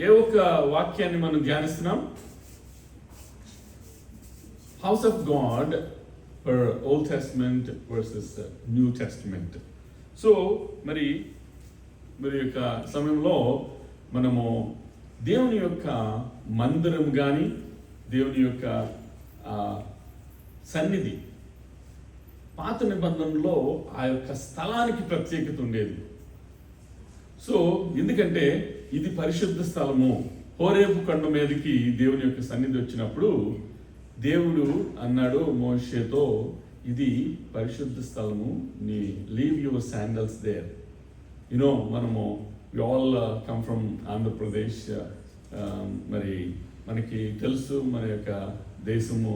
ఏ ఒక్క వాక్యాన్ని మనం ధ్యానిస్తున్నాం? House of God for Old Testament versus New Testament. So మరి యొక్క సమయంలో మనము దేవుని యొక్క మందిరం కానీ దేవుని యొక్క సన్నిధి, పాత నిబంధనలో ఆ యొక్క స్థలానికి ప్రత్యేకత ఉండేది. సో ఎందుకంటే ఇది పరిశుద్ధ స్థలము. హోరేబు కొండ మీదకి దేవుని యొక్క సన్నిధి వచ్చినప్పుడు దేవుడు అన్నాడు మోషేతో, ఇది పరిశుద్ధ స్థలము, నీ లీవ్ యువర్ శాండల్స్ దేర్. మనము we all come from Andhra Pradesh. మరి మనకి తెలుసు మన యొక్క దేశము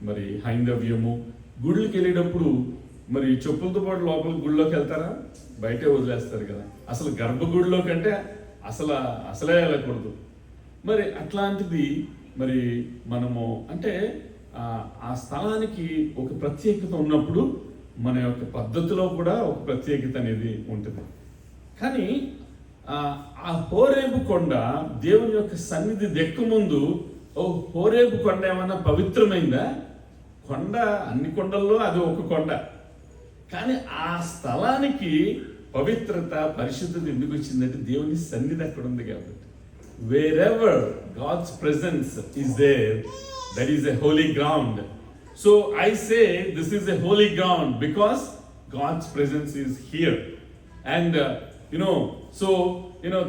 మరి హైందవ్యము. గుళ్ళకి వెళ్ళేటప్పుడు మరి చెప్పులతో పాటు లోపలికి గుళ్ళోకి వెళ్తారా? బయటే వదిలేస్తారు కదా. అసలు గర్భగుడిలో కంటే అసలే వెళ్ళకూడదు. మరి అట్లాంటిది మరి మనము అంటే ఆ స్థలానికి ఒక ప్రత్యేకత ఉన్నప్పుడు మన యొక్క పద్ధతిలో కూడా ఒక ప్రత్యేకత అనేది ఉంటుంది. కానీ ఆ హోరేబు కొండ దేవుని యొక్క సన్నిధి దెక్క ముందు, హోరేబు కొండ ఏమన్నా పవిత్రమైందా? కొండ అన్ని కొండల్లో అది ఒక కొండ. కానీ ఆ స్థలానికి పవిత్రత, పరిశుద్ధత ఎందుకు వచ్చిందంటే దేవుని సన్నిధి అక్కడ ఉంది కాబట్టి. Wherever God's presence is there, that is a holy ground. So I say this is a holy ground because God's presence is here. And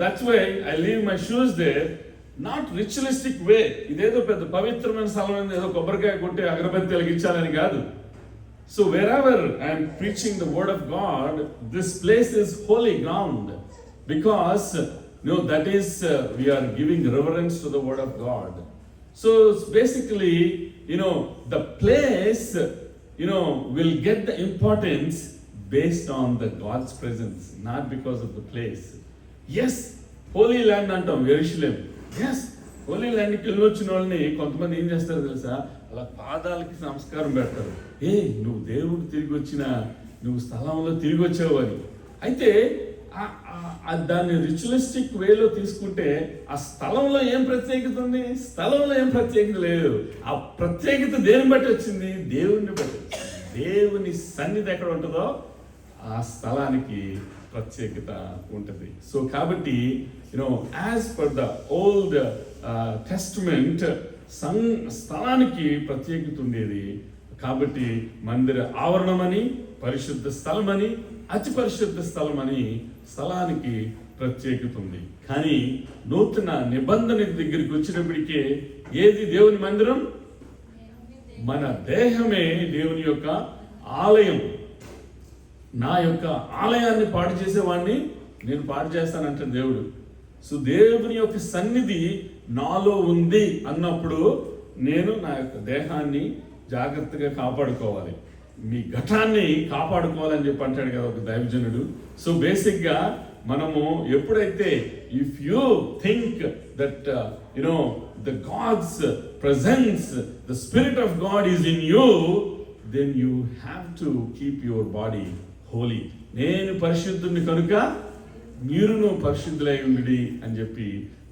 that's why I leave my shoes there. Not ritualistic way. ఇదేదో పెద్ద పవిత్రమైన స్థలం, ఏదో కొబ్బరికాయ కొట్టి అగరబత్తి వెలిగించాలని కాదు. So wherever I am preaching the word of God, this place is holy ground because that is we are giving reverence to the word of God. So it's basically the place will get the importance based on the God's presence, not because of the place. Yes, holy land antam Jerusalem. Yes, Holi ల్యాండ్కి వెళ్ళొచ్చిన వాళ్ళని కొంతమంది ఏం చేస్తారు తెలుసా? అలా పాదాలకి నమస్కారం పెడతారు. నువ్వు దేవుడు తిరిగి వచ్చిన, నువ్వు స్థలంలో తిరిగి వచ్చావు అని. అయితే దాన్ని రిచువలిస్టిక్ వేలో తీసుకుంటే ఆ స్థలంలో ఏం ప్రత్యేకత ఉంది? స్థలంలో ఏం ప్రత్యేకత లేదు. ఆ ప్రత్యేకత దేని బట్టి వచ్చింది? దేవుడిని బట్టి. దేవుని సన్నిధి ఎక్కడ ఉంటుందో ఆ స్థలానికి ప్రత్యేకత ఉంటుంది. సో కాబట్టి as per the old testament స్థలానికి ప్రత్యేకత ఉండేది. కాబట్టి మందిర ఆవరణమని, పరిశుద్ధ స్థలమని, అతి పరిశుద్ధ స్థలమని స్థలానికి ప్రత్యేకత ఉంది. కానీ నూతన నిబంధన దగ్గరికి వచ్చినప్పటికే ఏది దేవుని మందిరం? మన దేహమే దేవుని యొక్క ఆలయం. నా యొక్క ఆలయాన్ని పాడు చేసేవాడిని నేను పాడు చేస్తానంటే దేవుడు. సో దేవుని యొక్క సన్నిధి నాలో ఉంది అన్నప్పుడు నేను నా యొక్క దేహాన్ని జాగ్రత్తగా కాపాడుకోవాలి, మీ ఘటాన్ని కాపాడుకోవాలని చెప్పి అంటాడు కదా ఒక దైవజనుడు. సో బేసిక్గా మనము ఎప్పుడైతే if you think that the God's presence, the spirit of God is in you, then you have to keep your body holy. నేను పరిశుద్ధుని కనుక మీరును పరిశుద్ధులై ఉండి అని చెప్పి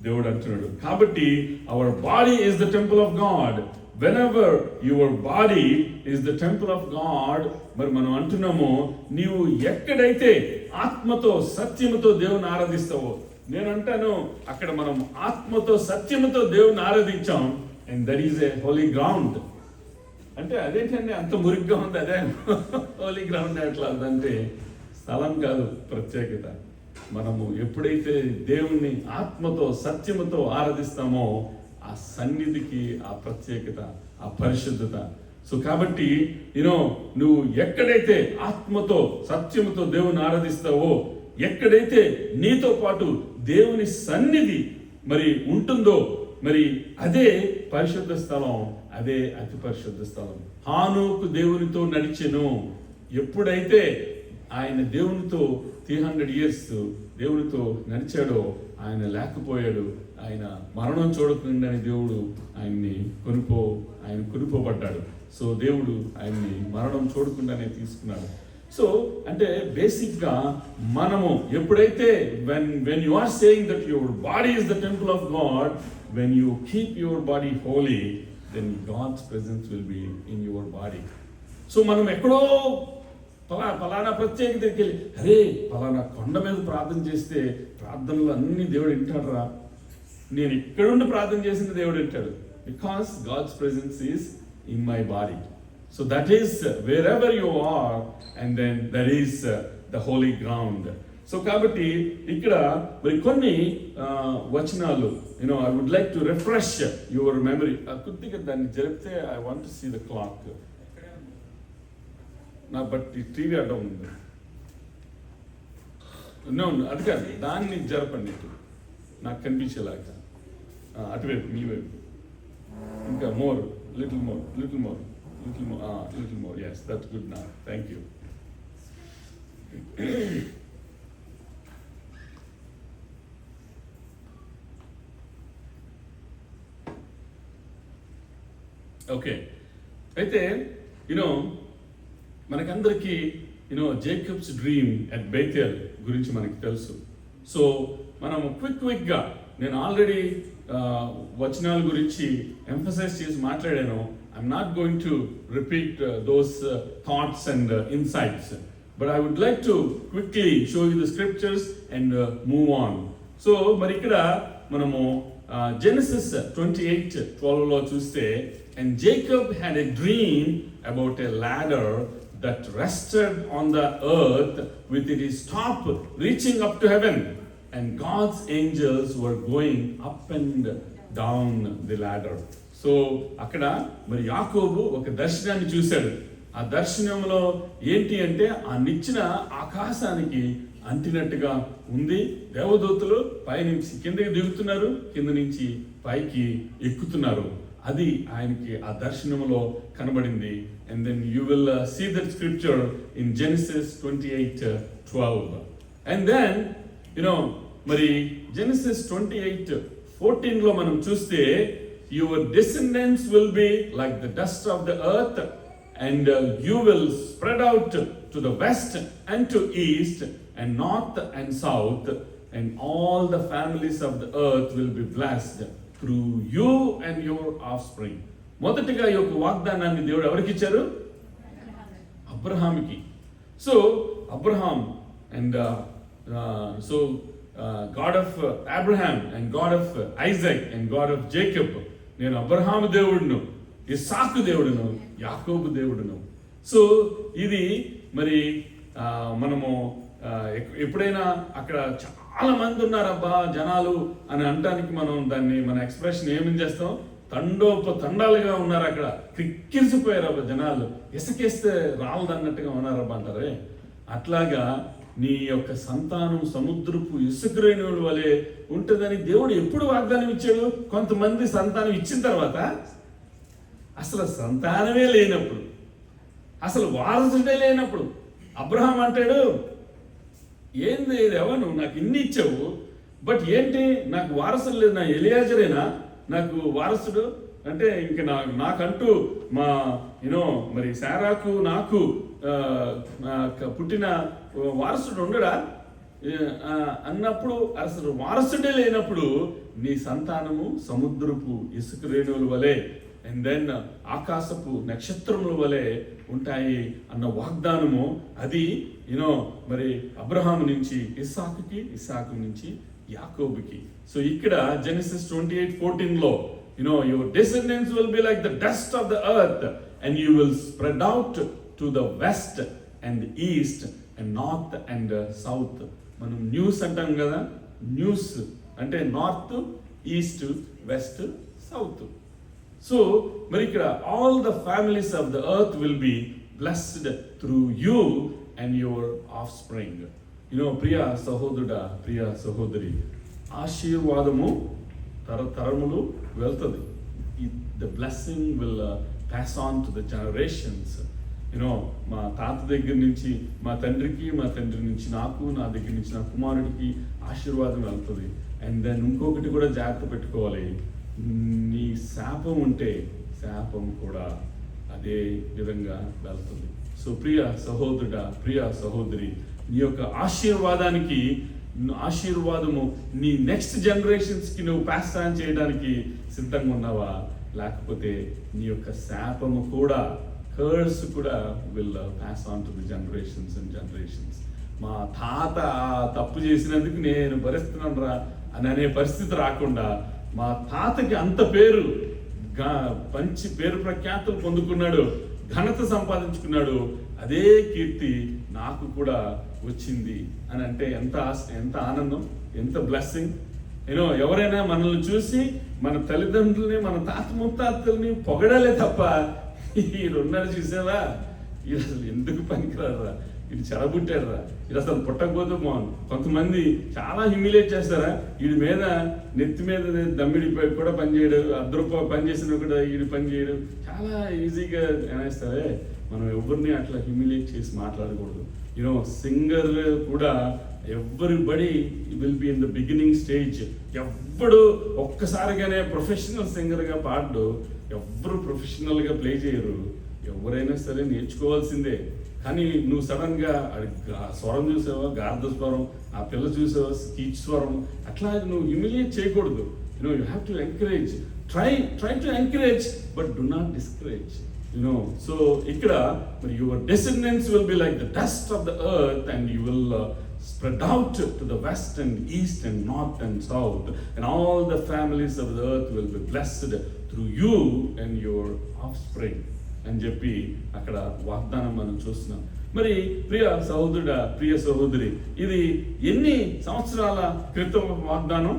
దేవుడు అంటున్నాడు. కాబట్టి our body is the temple of God. Whenever your body is the temple of God. మరి మనం అంటున్నాము, నీవు ఎక్కడైతే ఆత్మతో సత్యముతో దేవుని ఆరాధిస్తావో, నేను అంటాను అక్కడ మనం ఆత్మతో సత్యముతో దేవుని ఆరాధించాం, and that is a holy ground. అంటే అదేంటండి అంత మురిగ్గా ఉంది, అదే హోలీ గ్రౌండ్ ఎట్లా అంటే స్థలం కాదు ప్రత్యేకత. మనము ఎప్పుడైతే దేవుణ్ణి ఆత్మతో సత్యముతో ఆరాధిస్తామో ఆ సన్నిధికి ఆ ప్రత్యేకత, ఆ పరిశుద్ధత. సో కాబట్టి నువ్వు ఎక్కడైతే ఆత్మతో సత్యముతో దేవుని ఆరాధిస్తావో, ఎక్కడైతే నీతో పాటు దేవుని సన్నిధి మరి ఉంటుందో, మరి అదే పరిశుద్ధ స్థలం, అదే అతి పరిశుద్ధ స్థలం. హానోకు దేవునితో నడిచెను. ఎప్పుడైతే ఆయన దేవునితో 300 years దేవునితో నడిచాడో, ఆయన లేకపోయాడు. ఆయన మరణం చూడకుండానే దేవుడు ఆయన కొనుక్కోబడ్డాడు. సో దేవుడు ఆయన్ని మరణం చూడకుండానే తీసుకున్నాడు. సో అంటే బేసిక్గా మనము ఎప్పుడైతే when you are saying that your body is the temple of God, when you keep your body holy, then God's presence will be in your body. So మనం ఎక్కడో పలానా ప్రత్యేక దగ్గరికి వెళ్ళి అరే పలానా కొండ మీద ప్రార్థన చేస్తే ప్రార్థనలు అన్ని దేవుడు వింటాడు రా, నేను ఇక్కడుండి ప్రార్థన చేసిన దేవుడు వింటాడు, because God's presence is in my body. So that is wherever you are, and then that is the holy ground. So కాబట్టి ఇక్కడ మరి కొన్ని వచనాలు I would like to refresh your memory. కొద్దిగా దాన్ని జరిపితే I want to see the clock. నా but ఈ టీవీ అడ్డం ఉంది, అది కాదు, దాన్ని జరపండి ఇటు నాకు కనిపించేలాగా, అటువైపు మీ వైపు ఇంకా more little more, yes, that's good now, thank you. Okay, అయితే మనకందరికీ జేకబ్స్ డ్రీమ్ అట్ బేతెల్ గురించి మనకి తెలుసు. సో మనం క్విక్గా నేను ఆల్రెడీ వచనాల గురించి ఎంఫసైజ్ చేసి మాట్లాడాను. I'm not going to repeat those thoughts and insights, but I would like to quickly show you the scriptures and move on. So మరి ఇక్కడ మనము Genesis 28:12 లో చూస్తే, and Jacob had a dream about a ladder that rested on the earth with its top reaching up to heaven, and God's angels were going up and down the ladder. So అక్కడ మరి యాకోబు ఒక దర్శనాన్ని చూశాడు. ఆ దర్శనంలో ఏంటి అంటే ఆ నిచ్చెన ఆకాశానికి అంటినట్టుగా ఉంది. దేవదూతలు పైనుంచి కిందకి దిగుతున్నారు, కింద నుంచి పైకి ఎక్కుతున్నారు. అది ఆయనకి ఆ దర్శనంలో కనబడింది. And then you will see that scripture in Genesis 28:12. And then మరి Genesis 28:14 లో మనం చూస్తే, your descendants will be like the dust of the earth, and you will spread out to the west and to east and north and south, and all the families of the earth will be blessed through you and your offspring. మొదటిగా ఈ యొక్క వాగ్దానాన్ని దేవుడు ఎవరికి ఇచ్చారు? అబ్రహాముకి. So Abraham and God of Abraham and God of Isaac and God of Jacob, నేను అబ్రహాము దేవుడును, ఇస్సాకు దేవుడును, యాకోబు దేవుడును. సో ఇది మరి మనము ఎప్పుడైనా అక్కడ చాలా మంది ఉన్నారబ్బా జనాలు అని అనడానికి మనం దాన్ని మన ఎక్స్ప్రెషన్ ఏమని చేస్తాం, తండాలుగా ఉన్నారు, అక్కడ క్రిక్కిరిసిపోయారబ్బా జనాలు, ఇసుకేస్తే రాలదన్నట్టుగా ఉన్నారబ్బా అంటారే. అట్లాగా నీ యొక్క సంతానం సముద్రపు ఇసుక రేణువుల వలె ఉంటుందని దేవుడు ఎప్పుడు వాగ్దానం ఇచ్చాడు? కొంతమంది సంతానం ఇచ్చిన తర్వాత, అసలు సంతానమే లేనప్పుడు, అసలు వారసుడే లేనప్పుడు అబ్రహాం అంటాడు, ఏంది దేవా నువ్వు నాకు ఇన్ని ఇచ్చావు, బట్ ఏంటి నాకు వారసుడు లేదు, నా ఎలియాజరేనా నాకు వారసుడు అంటే? ఇంక నాకంటూ మా మరి శారాకు నాకు పుట్టిన వారసుడు ఉండడా అన్నప్పుడు, అసలు వారసుడే లేనప్పుడు నీ సంతానము సముద్రపు ఇసుక రేణువుల వలె అండ్ దెన్ ఆకాశపు నక్షత్రముల వలె ఉంటాయి అన్న వాగ్దానము, అది మరి అబ్రహాము నుంచి ఇస్సాకుకి, ఇస్సాకు నుంచి యాకోబుకి. సో ఇక్కడ Genesis 28:14 లో your descendants will be like the dust of the earth, and you will spread out to the west and the east and north and south. మనం న్యూస్ అంటాం కదా, న్యూస్ అంటే north, east, west, south. So మరి ఇక్కడ all the families of the earth will be blessed through you and your offspring. ప్రియ సహోదరుడా, ప్రియ సహోదరి, ఆశీర్వాదము తరతరములు వెళ్తుంది. The blessing will pass on to the generations. మా తాత దగ్గర నుంచి మా తండ్రికి, మా తండ్రి నుంచి నాకు, నా దగ్గర నుంచి నా కుమారుడికి ఆశీర్వాదం వెళ్తుంది. అండ్ దెన్ ఇంకొకటి కూడా జాగ్రత్త పెట్టుకోవాలి, నీ శాపం ఉంటే శాపం కూడా అదే విధంగా వెళ్తుంది. సో ప్రియ సహోదరుడా, ప్రియ సహోదరి, నీ యొక్క ఆశీర్వాదము నీ నెక్స్ట్ జనరేషన్స్కి నువ్వు పాస్ ఆన్ చేయడానికి సిద్ధంగా ఉన్నావా? లేకపోతే నీ యొక్క శాపము కూడా, కర్స్ కూడా will pass on to the generations and generations. మా తాత తప్పు చేసినందుకు నేను భరిస్తున్నాను రా అని అనే పరిస్థితి రాకుండా, మా తాతకి అంత పేరు పేరు ప్రఖ్యాతులు పొందుకున్నాడు, ఘనత సంపాదించుకున్నాడు, అదే కీర్తి నాకు కూడా వచ్చింది అని అంటే ఎంత ఆనందం, ఎంత బ్లెస్సింగ్. ఎవరైనా మనల్ని చూసి మన తల్లిదండ్రుల్ని, మన తాత ముత్తాతల్ని పొగడాలే తప్ప ఈడున్నాడు చూసావా, ఇది అసలు ఎందుకు పనికిరారా, ఇది చెడబుట్టారా, ఇది అసలు పుట్టకపోతే బాగుంది. కొంతమంది చాలా హ్యూమిలేట్ చేస్తారా, వీడి మీద నెత్తి మీద దమ్మిడి కూడా పనిచేయడు, ₹1 పని చేసినా కూడా వీడి పని చేయడు, చాలా ఈజీగా అనేస్తారే. మనం ఎవరిని అట్లా హ్యూమిలేట్ చేసి మాట్లాడకూడదు. సింగర్ కూడా everybody will be in the beginning stage. ఎవ్వడు ఒక్కసారిగానే ప్రొఫెషనల్ సింగర్గా పాడు, ఎవ్వరు ప్రొఫెషనల్గా ప్లే చేయరు. ఎవరైనా సరే నేర్చుకోవాల్సిందే. కానీ నువ్వు సడన్గా స్వరం చూసావా, గార్ధ స్వరం, ఆ పిల్ల చూసావా స్పీచ్ స్వరం, అట్లా నువ్వు హ్యూమిలియేట్ చేయకూడదు. You have to encourage, try to encourage, but do not discourage. So ఇక్కడ మరి your descendants will be like the dust of the earth and you will spread out to the west and east and north and south, and all the families of the earth will be blessed through you and your offspring అని చెప్పి అక్కడ వాగ్దానం మనం చూస్తున్నాం. మరి ప్రియ సహోదరుడా, ప్రియ సహోదరి, ఇది ఎన్ని సంవత్సరాల క్రితం వాగ్దానం?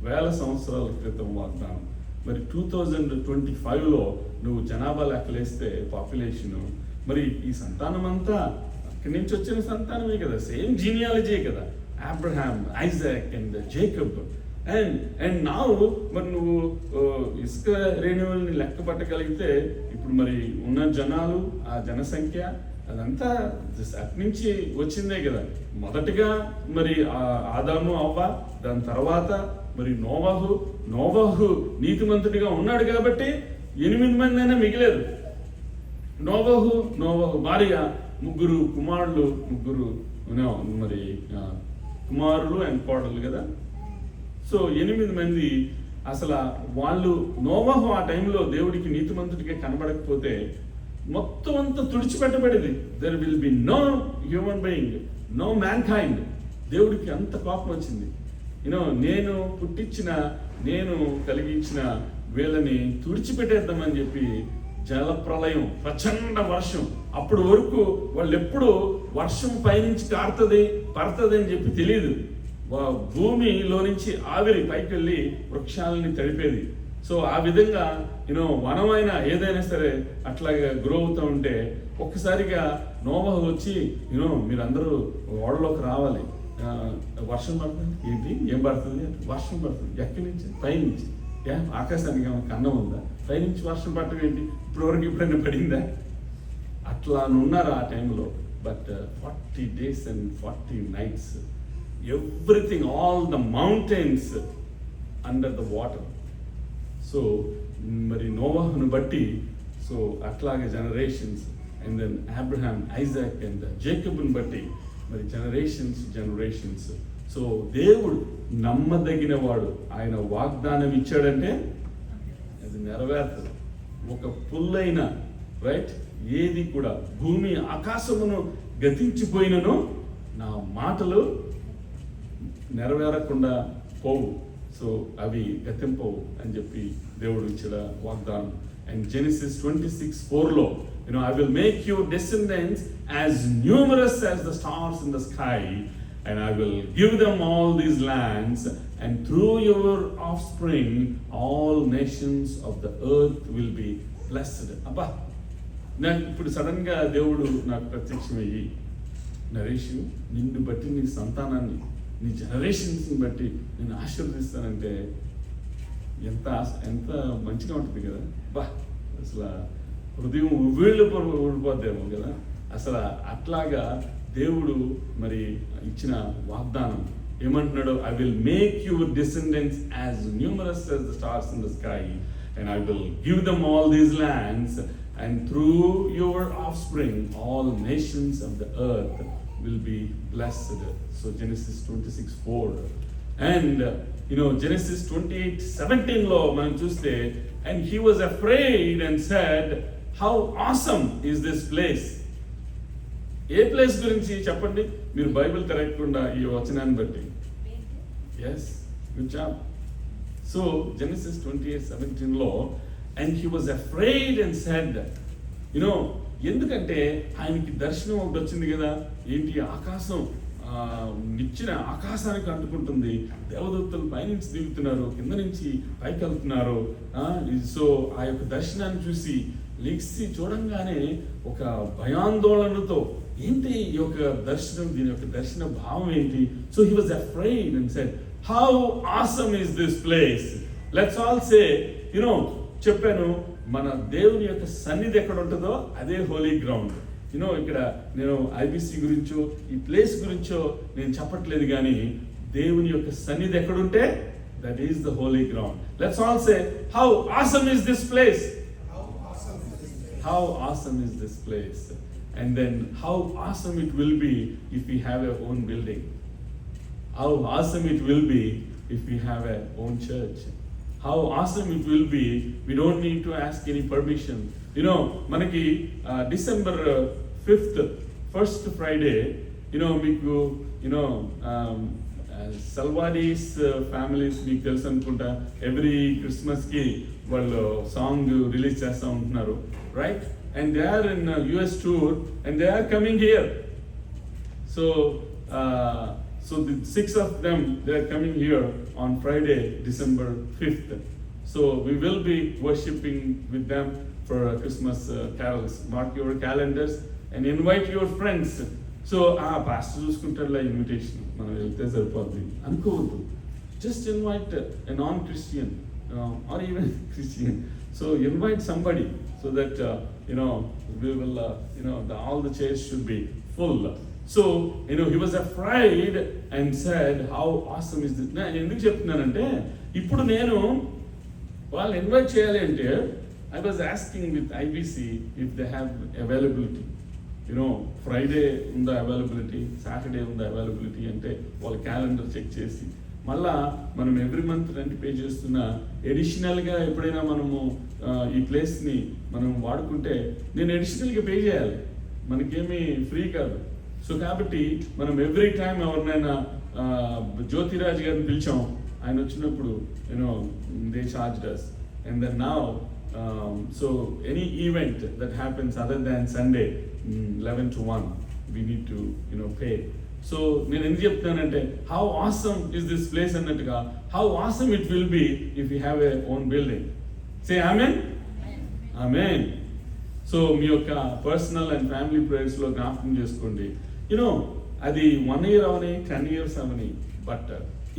1000 సంవత్సరాల క్రితం వాగ్దానం. మరి 2025లో నువ్వు జనాభా లెక్కలేస్తే పాపులేషన్, మరి ఈ సంతానం అంతా అక్కడి నుంచి వచ్చిన సంతానమే కదా, సేమ్ జీనియాలజీ కదా, Abraham, Isaac and Jacob. And నా మరి నువ్వు ఇసుక రేణువుల్ని లెక్క పట్టగలిగితే ఇప్పుడు మరి ఉన్న జనాలు, ఆ జనసంఖ్య అదంతా అటు నుంచి వచ్చిందే కదా. మొదటిగా మరి ఆదాము, అవ్వ, దాని తర్వాత మరి నోవహు నీతిమంతుడిగా ఉన్నాడు కాబట్టి 8 మంది అయినా మిగిలేరు. నోవహు భార్య, 3 కుమారులు, 3 మరి కుమారులు అండ్ కోడలు కదా. సో 8 మంది. అసలు వాళ్ళు నోవహు ఆ టైంలో దేవుడికి నీతిమంతుడిగా కనబడకపోతే మొత్తం అంతా తుడిచిపెట్టబడేది. There will be no human being, no mankind. దేవుడికి అంత కోపం వచ్చింది. నేను పుట్టించిన, నేను కలిగించిన వీళ్ళని తుడిచిపెట్టేద్దామని చెప్పి జలప్రలయం, ప్రచండ వర్షం. అప్పటి వరకు వాళ్ళు ఎప్పుడు వర్షం పైనుంచి పడుతుంది అని చెప్పి తెలియదు. భూమిలో నుంచి ఆవిరి పైకి వెళ్ళి వృక్షాలని తడిపేది. సో ఆ విధంగా వనమైన ఏదైనా సరే అట్లాగా గ్రో అవుతూ ఉంటే ఒక్కసారిగా నోవహు వచ్చి మీరందరూ ఓడలోకి రావాలి, వర్షం పడుతుంది. ఏంటి, ఏం పడుతుంది? వర్షం పడుతుంది. ఎక్కడి నుంచి? పైనుంచి. ఆకాశానికి కన్నం ఉందా? పైనుంచి వర్షం పడటం ఏంటి? ఇప్పటివరకు ఎప్పుడైనా పడిందా? అట్లా ఉన్నారు ఆ టైంలో. But 40 days and 40 nights, everything, all the mountains under the water. So మరి నోవహును బట్టి, సో అట్లాగే generations, and then Abraham, Isaac and జేకబ్ని బట్టి మరి జనరేషన్స్. సో దేవుడు నమ్మదగిన వాడు. ఆయన వాగ్దానం ఇచ్చాడంటే అది నెరవేరుతుంది. ఒక పుల్లైన రైట్ ఏది కూడా, భూమి ఆకాశమును గతించిపోయినను నా మాటలు నెరవేరకుండా పోవు. సో అవి గతింపవు అని చెప్పి దేవుడు ఇచ్చిన వాగ్దానం. And Genesis 26:4లో I will make your descendants as numerous as the stars in the sky, and I will give them all these lands, and through your offspring all nations of the earth will be blessed. అబ్బా, నాకు ఇప్పుడు సడన్గా దేవుడు నాకు ప్రత్యక్షమయ్యి, నరేష్, నిన్ను బట్టి నీ సంతానాన్ని, నీ జనరేషన్స్ని బట్టి నేను ఆశీర్వదిస్తానంటే ఎంత మంచిగా ఉంటుంది కదా. బా, అసలు హృదయం ఊడిపోద్దేమో కదా. అసలు అట్లాగా దేవుడు మరి ఇచ్చిన వాగ్దానం ఏమంటున్నాడు? I will make your descendants as numerous as the stars in the sky, and I will give them all these lands, and through your offspring all nations of the earth will be blessed. So Genesis 26:4. And Genesis 28:17 లో మనం చూస్తే, and he was afraid and said, how awesome is this place. ఏ place గురించి చెప్పండి మీరు Bible తెరవకుండా ఈ వచనాన్ని బట్టి. Yes, good job. So Genesis 28:17 లో, and he was afraid and said, ఎందుకంటే ఆయనకి దర్శనం ఒకటి వచ్చింది కదా, ఏంటి, ఆకాశం నిచ్చిన ఆకాశానికి అంటుకుంటుంది, దేవదూతలు పైనుంచి దిగుతున్నారు, కింద నుంచి పైకి వెళ్తున్నారు. సో ఆ యొక్క దర్శనాన్ని చూసి లెక్సి చూడంగానే ఒక భయాందోళనతో, ఏంటి ఈ యొక్క దర్శనం, దీని యొక్క దర్శన భావం ఏంటి. So he was afraid and said, how awesome is this place. Let's all సే, చెప్పాను, మన దేవుని యొక్క సన్నిధి ఎక్కడ ఉంటుందో అదే హోలీ గ్రౌండ్. ఇక్కడ నేను ఐబిసి గురించో ఈ ప్లేస్ గురించో నేను చెప్పట్లేదు, కానీ దేవుని యొక్క సన్నిధి ఎక్కడుంటే that is the holy ground. Let's all say, how awesome is this place. How awesome is this place? And then how awesome it will be if we have our own building. How awesome it will be if we have our own church. How awesome it will be, we don't need to ask any permission. మనకి December 5th, first Friday, మీకు సల్వాడీస్ families మీకు తెలుసు అనుకుంటా, every క్రిస్మస్కి వాళ్ళు song release చేస్తూ ఉంటున్నారు, right? And they are in US tour and they are coming here. So the 6 of them, they are coming here on Friday, December 5th. So we will be worshiping with them for Christmas carols. Mark your calendars and invite your friends. So pastor చూసుకుంటారులే invitation, మనం వెళ్తే సరిపోద్ది అనుకోవద్దు. Just invite a non Christian or even Christian. So invite somebody so that we will all the chairs should be full. So he was afraid and said, how awesome is this. నేను ఎందుకు చెప్తున్నానంటే, ఇప్పుడు నేను వాళ్ళు invite చేయాలి అంటే I was asking with IBC if they have availability. Friday ఉందా availability, Saturday ఉందా అవైలబిలిటీ అంటే వాళ్ళ క్యాలెండర్ చెక్ చేసి, మళ్ళా మనం ఎవ్రీ మంత్ రెంట్ పే చేస్తున్న ఎడిషనల్గా ఎప్పుడైనా మనము ఈ ప్లేస్ని మనం వాడుకుంటే నేను ఎడిషనల్గా పే చేయాలి, మనకేమీ ఫ్రీ కాదు. సో కాబట్టి మనం ఎవ్రీ టైం ఎవరినైనా జ్యోతిరాజ్ గారిని పిలిచాం, ఆయన వచ్చినప్పుడు they charged us. And then now so any event that happens other than Sunday 11 to 1 we need to pay. So నేను ఎందుకు చెప్తానంటే, how awesome is this place అన్నట్టుగా, how awesome it will be if we have a own building. Say amen. Amen. So మీ యొక్క personal and family prayers లో జ్ఞాపకం చేసుకోండి, అది 1 year Avani 10 years Avani, but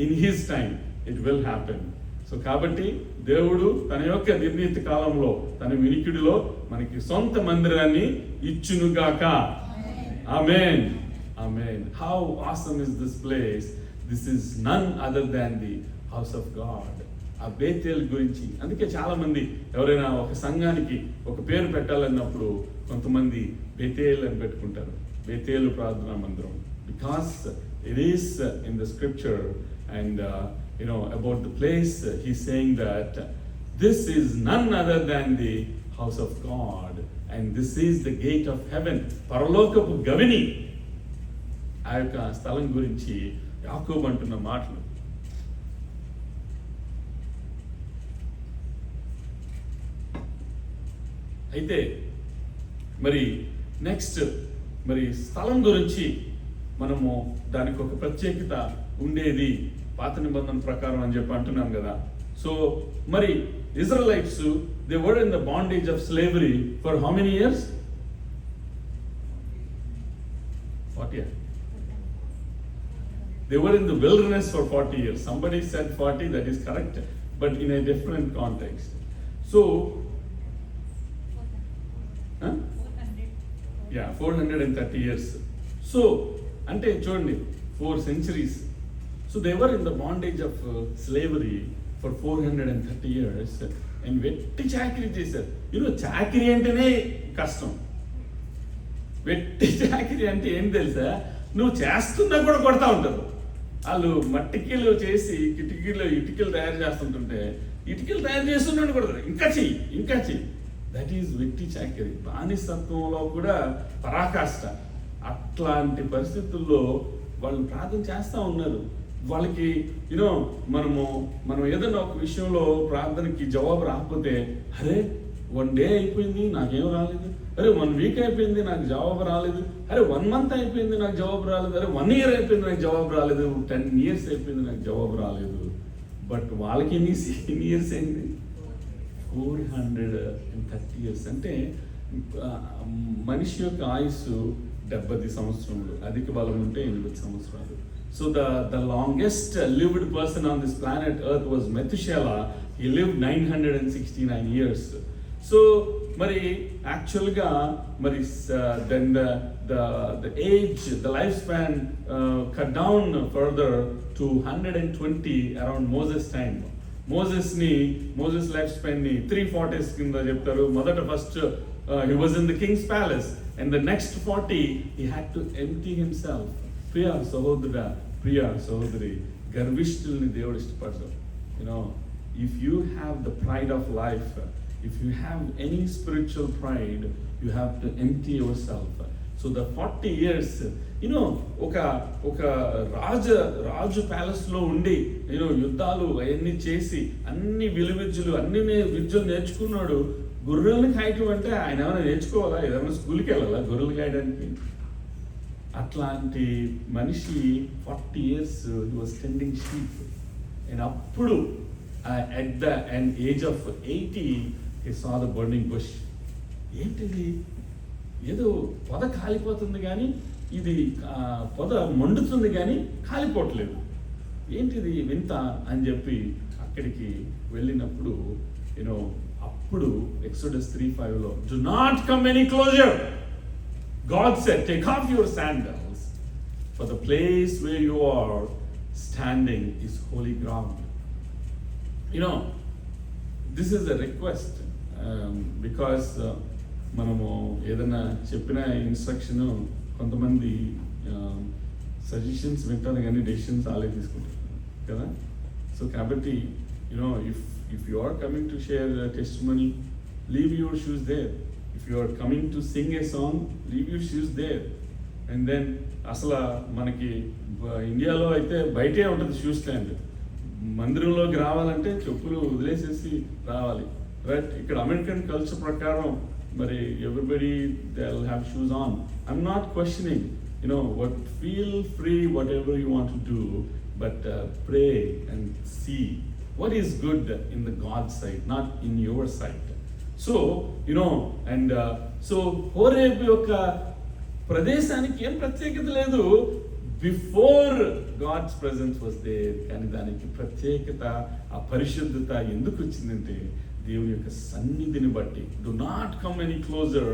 in his time it will happen. So కాబట్టి దేవుడు తన యొక్క నిర్ణీత కాలంలో, తన వినికిడిలో మనకి సొంత మందిరాన్ని ఇచ్చునుగాక. Amen. Amen. How awesome is this place. This is none other than the house of God. ఆ బేతేల్ గురించి అందుకే చాలా మంది ఎవరైనా ఒక సంఘానికి ఒక పేరు పెట్టాలన్నప్పుడు కొంతమంది బేతేల్ అని పెట్టుకుంటారు, బేతేలు ప్రార్థనా మందిరం, because it is in the scripture. And about the place, he's saying that this is none other than the house of God, and this is the gate of heaven. పరలోకపు గవిని. ఆ యొక్క స్థలం గురించి యాకోబు అంటున్న మాటలు. అయితే మరి నెక్స్ట్ మరి స్థలం గురించి మనము దానికి ఒక ప్రత్యేకత ఉండేది పాత నిబంధన ప్రకారం అని చెప్పి అంటున్నాం కదా. సో మరి Israelites, they were in the bondage of slavery for how many years? 40. They were in the wilderness for 40 years. Somebody said 40, that is correct, but in a different context. So 430 years. So అంటే చూడండి, 4 centuries. So they were in the bondage of slavery for 430 years and వెట్టి చాకరీ చేశారు. చాకరీ అంటేనే కష్టం. వెట్టి చాకరీ అంటే ఏం తెలుసా, నువ్వు చేస్తున్నా కూడా కొడతా ఉంటారు. వాళ్ళు మట్టికీలు చేసి ఇటుకలు తయారు చేస్తుంటుంటే ఇటుకలు తయారు చేస్తున్నాడు కొడతారు, ఇంకా చెయ్యి. దట్ ఈజ్ వెట్టి చాకరీ. బానిసత్వంలో కూడా పరాకాష్ట. అట్లాంటి పరిస్థితుల్లో వాళ్ళు ప్రార్థన చేస్తూ ఉన్నారు. వాళ్ళకి మనం ఏదైనా ఒక విషయంలో ప్రార్థనకి జవాబు రాకపోతే, అరే 1 day అయిపోయింది నాకేం రాలేదు, అరే 1 week అయిపోయింది నాకు జవాబు రాలేదు, అరే 1 month అయిపోయింది నాకు జవాబు రాలేదు, అరే 1 year అయిపోయింది నాకు జవాబు రాలేదు, 10 years అయిపోయింది నాకు జవాబు రాలేదు. బట్ వాళ్ళకి ఎన్ని ఇయర్స్ అయింది? 430 years. అంటే మనిషి యొక్క ఆయుస్సు 70 సంవత్సరములు, అధిక బలం ఉంటే 80 సంవత్సరాలు. So the longest lived person on this planet Earth was Methuselah. He lived 969 years. So మరి యాక్చువల్గా మరి then the age, the lifespan cut down further to 120 around Moses time. Moses life span ని 340s కింద చెప్తారు. First he was in the king's palace, and the next 40 he had to empty himself. ప్రియ సహోదరి, గర్విష్ఠుల్ని దేవుడు ఇష్టపడతాడు. If you have the pride of life, if you have any spiritual pride, you have to empty yourself. So the 40 years, ఒక రాజు palace లో ఉండి యుద్ధాలు అవన్నీ చేసి అన్ని విద్యలు నేర్చుకున్నాడు. గొర్రెల్ని కాయటం అంటే ఆయన ఏమైనా నేర్చుకోవాలా? ఏదైనా స్కూల్కి వెళ్ళాలా గొర్రెలు కాయడానికి? అట్లాంటి మనిషి 40 years he was tending sheep. And అప్పుడు at the age of 80 he saw the burning bush. ఏంటిది? ఏదో పొద కాలిపోతుంది కానీ ఇది పొద మండుతుంది కానీ కాలిపోవట్లేదు, ఏంటిది వింత అని చెప్పి అక్కడికి వెళ్ళినప్పుడు అప్పుడు Exodus 3:5లో do not come any closer. God said, take off your sandals, for the place where you are standing is holy ground. This is a request, because మనము ఏదైనా చెప్పిన ఇన్స్ట్రక్షన్ కొంతమంది సజెషన్స్ వింటారు కానీ డెసిషన్స్ వాళ్ళే తీసుకుంటారు కదా. సో కాబట్టి if you are coming to share a testimony, leave your shoes there. If you are coming to sing a song, leave your shoes there. And then అసలు మనకి ఇండియాలో అయితే బయటే ఉంటుంది షూ స్టాండ్. మందిరంలోకి రావాలంటే చెప్పులు వదిలేసేసి రావాలి, రైట్? ఇక్కడ అమెరికన్ కల్చర్ ప్రకారం మరి everybody they will have shoes on. I'm not questioning, what feel free whatever you want to do, but pray and see what is good in the God's sight, not in your sight. So and so Horeb యొక్క ప్రదేశానికి ఏం ప్రత్యేకత లేదు. Before God's presence was there. కానీ దానికి ప్రత్యేకత, ఆ పరిశుద్ధత ఎందుకు వచ్చిందంటే దేవుని యొక్క సన్నిధిని బట్టి. Do not come any closer.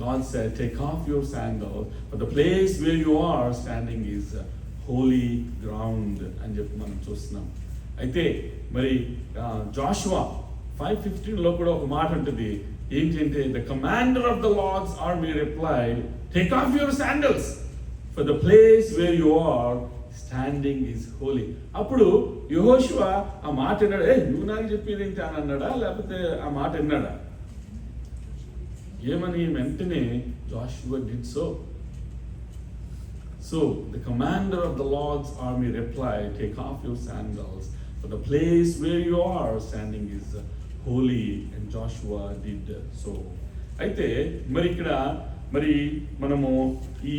God said take off your sandal, for the place where you are standing is holy ground అని చెప్పి మనం చూస్తున్నాం. అయితే మరి జాషువా 5:15లో కూడా ఒక మాట ఉంటుంది. ఏంటంటే the commander of the Lord's army replied, take off your sandals, for the place where you are standing is holy. అప్పుడు యెహోషువ ఆ మాట విన్నాడు. నువ్వు నాకు చెప్పేది ఏంటి అని అన్నాడా, లేకపోతే ఆ మాట విన్నాడా? ఏమని? వెంటనే Joshua did so. So the commander of the Lord's army replied, take off your sandals, for the place where you are standing is holy. And Joshua did so. అయితే మరి ఇక్కడ మనము ఈ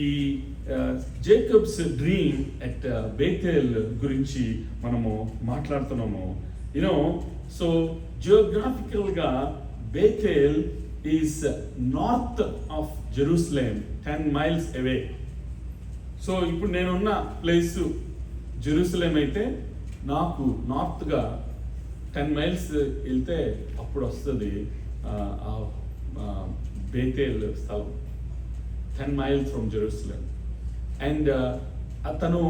జేకబ్స్ డ్రీమ్ అట్ బేతేల్ గురించి మనము మాట్లాడుతున్నాము. So జియోగ్రాఫికల్గా Bethel is north of Jerusalem, 10 miles away. సో ఇప్పుడు నేనున్న ప్లేస్ జెరూసలేం అయితే నాకు నార్త్గా 10 miles వెళ్తే అప్పుడు వస్తుంది బేతేల్ స్థలం, 10 miles ఫ్రమ్ జెరూసలేం. అండ్ అతను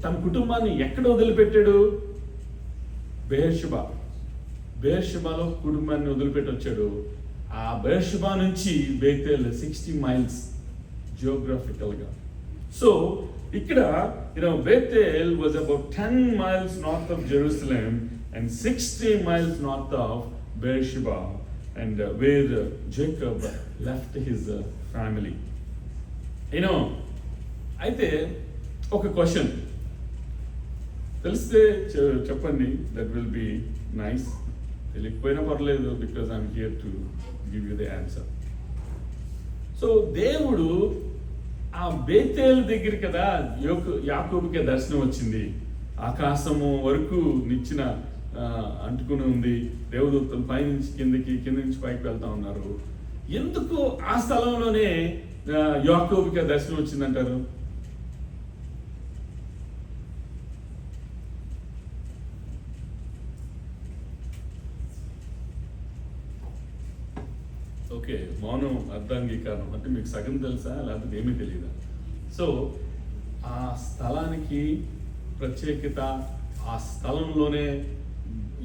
తన కుటుంబాన్ని ఎక్కడ వదిలిపెట్టాడు? బెయేర్షెబాలో కుటుంబాన్ని వదిలిపెట్టి వచ్చాడు. ఆ బెయేర్షెబా నుంచి బేతేల్ 60 మైల్స్ జియోగ్రఫికల్గా. సో ఇక్కడ Bethel was about 10 miles north of Jerusalem and 60 miles north of Beersheba, and where Jacob left his family. అయితే ఒక క్వశ్చన్ తెలిస్తే చెప్పండి, దట్ విల్ బి నైస్. తెలియకపోయినా పర్లేదు, because I'm here to give you the answer. So దేవుడు ఆ బేతేల్ దగ్గర కదా యాకోబుకి దర్శనం వచ్చింది. ఆకాశము వరకు నిచ్చిన అంటుకుని ఉంది. దేవదూతలు పైనుంచి కిందకి, కింద నుంచి పైకి వెళ్తా ఉన్నారు. ఎందుకు ఆ స్థలంలోనే యాకోబుకి దర్శనం వచ్చిందంటారు? ఓకే, మౌనం అర్ధాంగీకారం అంటే మీకు సగం తెలుసా లేకపోతే ఏమీ తెలియదా? సో ఆ స్థలానికి ప్రత్యేకత, ఆ స్థలంలోనే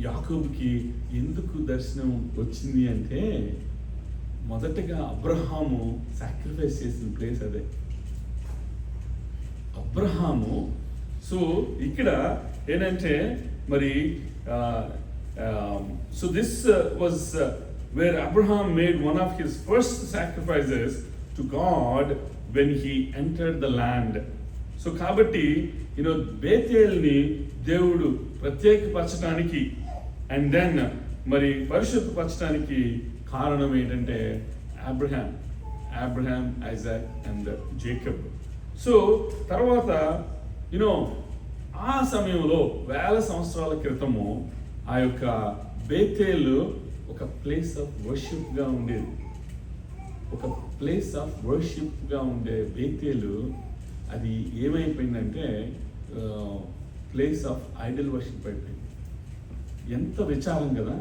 యాకోబుకి ఎందుకు దర్శనం వచ్చింది అంటే, మొదటగా అబ్రహాము సాక్రిఫైస్ చేసిన ప్లేస్ అదే. అబ్రహాము, సో ఇక్కడ ఏంటంటే మరి so this was where Abraham made one of his first sacrifices to God when he entered the land. So కాబట్టి బేతేల్ని దేవుడు ప్రత్యేకపరచడానికి అండ్ దెన్ మరి పరిశుద్ధపరచడానికి కారణం ఏంటంటే Abraham, Isaac and Jacob. So తర్వాత ఆ సమయంలో 1000 సంవత్సరాల క్రితము ఆ యొక్క బేతేలు ఒక ప్లేస్ ఆఫ్ వర్షిప్గా ఉండేది. ఒక ప్లేస్ ఆఫ్ వర్షిప్గా ఉండే బేతేలు అది ఏమైపోయిందంటే ప్లేస్ ఆఫ్ ఐడల్ వర్షిప్ అయిపోయింది. ఎంత విచారం కదా!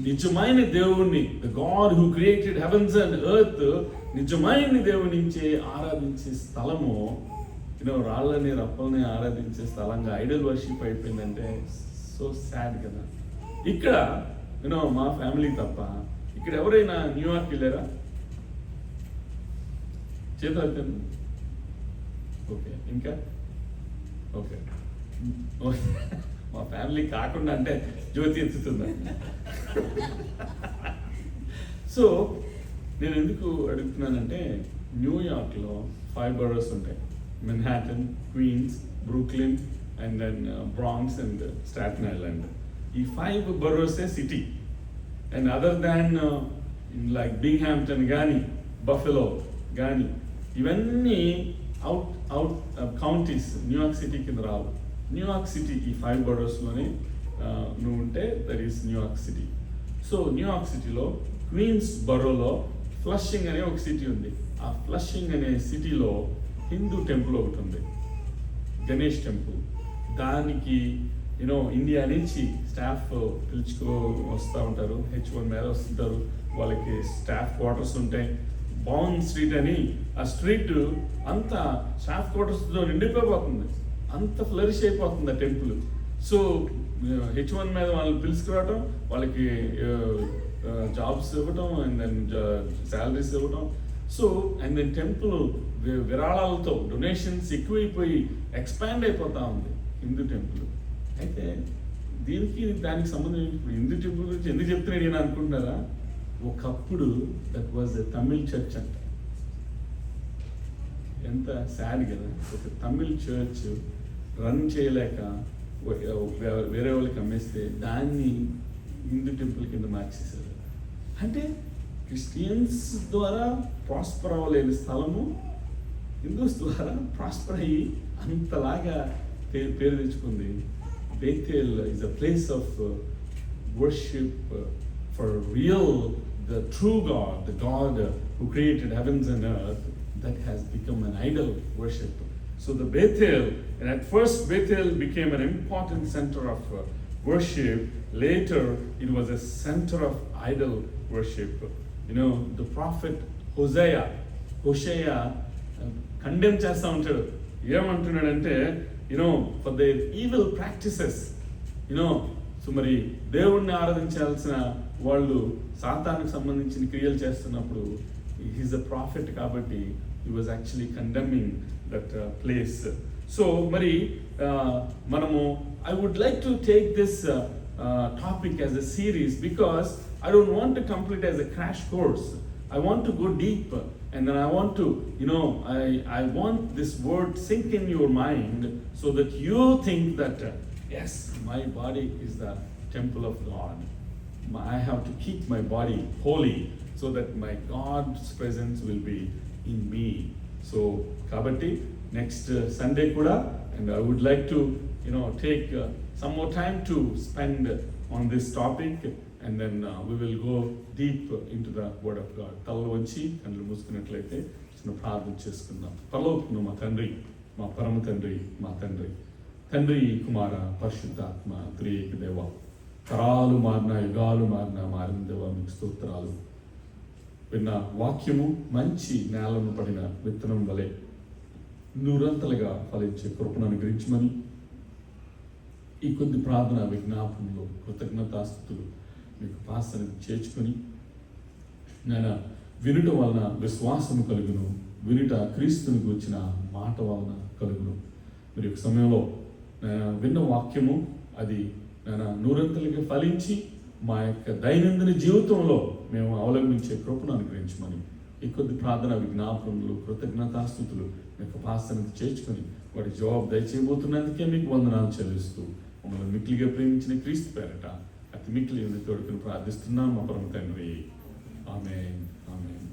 నిజమైన దేవుణ్ణి, the God who created heavens and earth, నిజమైన దేవునించే ఆరాధించే స్థలము రాళ్ళని రప్పల్ని ఆరాధించే స్థలంగా ఐడల్ వర్షిప్ అయిపోయిందంటే సో సాడ్ కదా. ఇక్కడ మా ఫ్యామిలీ తప్ప ఇక్కడ ఎవరైనా న్యూయార్క్ వెళ్ళారా? చేతులు. ఓకే, ఇంకా ఓకే. మా ఫ్యామిలీ కాకుండా అంటే జ్యోతి ఎత్తుతుందా? సో నేను ఎందుకు అడుగుతున్నానంటే, న్యూయార్క్లో 5 బరోస్ ఉంటాయి. Manhattan, Queens, Brooklyn and then Bronx and Staten Island. ఈ 5 బరోసే city. And other than like Binghamton కానీ, బఫెలో కానీ, ఇవన్నీ అవుట్ కౌంటీస్ న్యూయార్క్ సిటీ కింద రావు. న్యూయార్క్ సిటీ ఈ 5 బరోస్లోనే నువ్వు ఉంటే that is New York city. So New York సిటీలో క్వీన్స్ బరోలో ఫ్లషింగ్ అనే ఒక సిటీ ఉంది. ఆ ఫ్లషింగ్ అనే సిటీలో హిందూ టెంపుల్ ఒకటి ఉంది, గణేష్ టెంపుల్. దానికి ఇండియా నుంచి స్టాఫ్ పిలుచుకో వస్తూ ఉంటారు. H1 మీద వస్తుంటారు. వాళ్ళకి స్టాఫ్ క్వార్టర్స్ ఉంటాయి. బాన్ స్ట్రీట్ అని ఆ స్ట్రీట్ అంతా స్టాఫ్ క్వార్టర్స్తో నిండిపోతుంది. అంత ఫ్లరిష్ అయిపోతుంది ఆ టెంపుల్. సో H1 మీద వాళ్ళని పిలుచుకురావటం, వాళ్ళకి జాబ్స్ ఇవ్వటం అండ్ దెన్ శాలరీస్ ఇవ్వటం. సో అండ్ దెన్ టెంపుల్ విరాళాలతో డొనేషన్స్ ఎక్కువైపోయి ఎక్స్పాండ్ అయిపోతూ ఉంది హిందూ టెంపుల్. అయితే దానికి సంబంధం ఇప్పుడు హిందూ టెంపుల్ గురించి ఎందుకు చెప్తున్నాడు నేను అనుకుంటున్నారా? ఒకప్పుడు that was a Tamil church అంట. ఎంత సాడ్ కదా! ఒక తమిళ్ చర్చ్ రన్ చేయలేక వేరే వాళ్ళకి అమ్మేస్తే దాన్ని హిందూ టెంపుల్ కింద మార్చేశారు. అంటే క్రిస్టియన్స్ ద్వారా ప్రాస్పర్ అవ్వలేని స్థలము హిందూస్ ద్వారా ప్రాస్పర్ అయ్యి అంతలాగా పేరు తెచ్చుకుంది. Bethel is a place of worship for real, the true God, the God who created heavens and earth, that has become an idol worship. So the Bethel, and at first Bethel became an important center of worship. Later it was a center of idol worship. The prophet Hosea condemn చేస్తా ఉంటాడు. ఏమంటున్నాడంటే, for their evil practices, సో మరి దేవుణ్ణి ఆరాధించాల్సిన వాళ్ళు సాతానికి సంబంధించిన క్రియలు చేస్తున్నప్పుడు హీస్ అ ప్రాఫిట్ కాబట్టి he was actually condemning that place. So మరి మనము I would like to take this topic as a series because I don't want to complete as a crash course. I want to go deep, and then I want to, I want this word sink in your mind so that you think that, yes, my body is the temple of God. I have to keep my body holy so that my God's presence will be in me. So, kabatti, next Sunday kuda, and I would like to, take some more time to spend on this topic. And then we will go deep into the word of God. తలలో వంచి కళ్ళు మూసుకున్నట్లయితే చిన్న ప్రార్థన చేసుకుందాం. పరలోకమున్న మా తండ్రి, మా పరమ తండ్రి, మా తండ్రి, తండ్రి కుమార పరిశుద్ధాత్మ త్రియేక దేవ, తరాలు మారిన యుగాలు మారిన దేవ మీకు స్తోత్రాలు. విన్న వాక్యము మంచి నేలను పడిన విత్తనం వలె నూరంతలుగా ఫలించే కృపను అనుగ్రహించమని ఈ కొద్ది ప్రార్థన విజ్ఞాపనలో కృతజ్ఞతాస్తుతులు మీకు పాసనకు చేర్చుకొని నేను వినుట వలన విశ్వాసము కలుగును, వినుట క్రీస్తుని గూర్చిన మాట వలన కలుగును. మరి ఒక సమయంలో నేను విన్న వాక్యము అది నేను నూరంతలుగా ఫలించి మా యొక్క దైనందిన జీవితంలో మేము అవలంబించే కృపను అనుగ్రహించమని ఈ కొద్ది ప్రార్థన విజ్ఞాపనలు కృతజ్ఞతాస్తుతులు మీకు పాసనకు చేర్చుకొని వాటి జవాబు దయచేయబోతున్నందుకే మీకు వందనాలు చెల్లిస్తూ మమ్మల్ని మిక్కిలిగా ప్రేమించిన క్రీస్తు పేరట అతి మిక్కిలి తోడుకుని ప్రార్థిస్తున్నాం మా పరమ తండ్రి. ఆమేన్, ఆమేన్.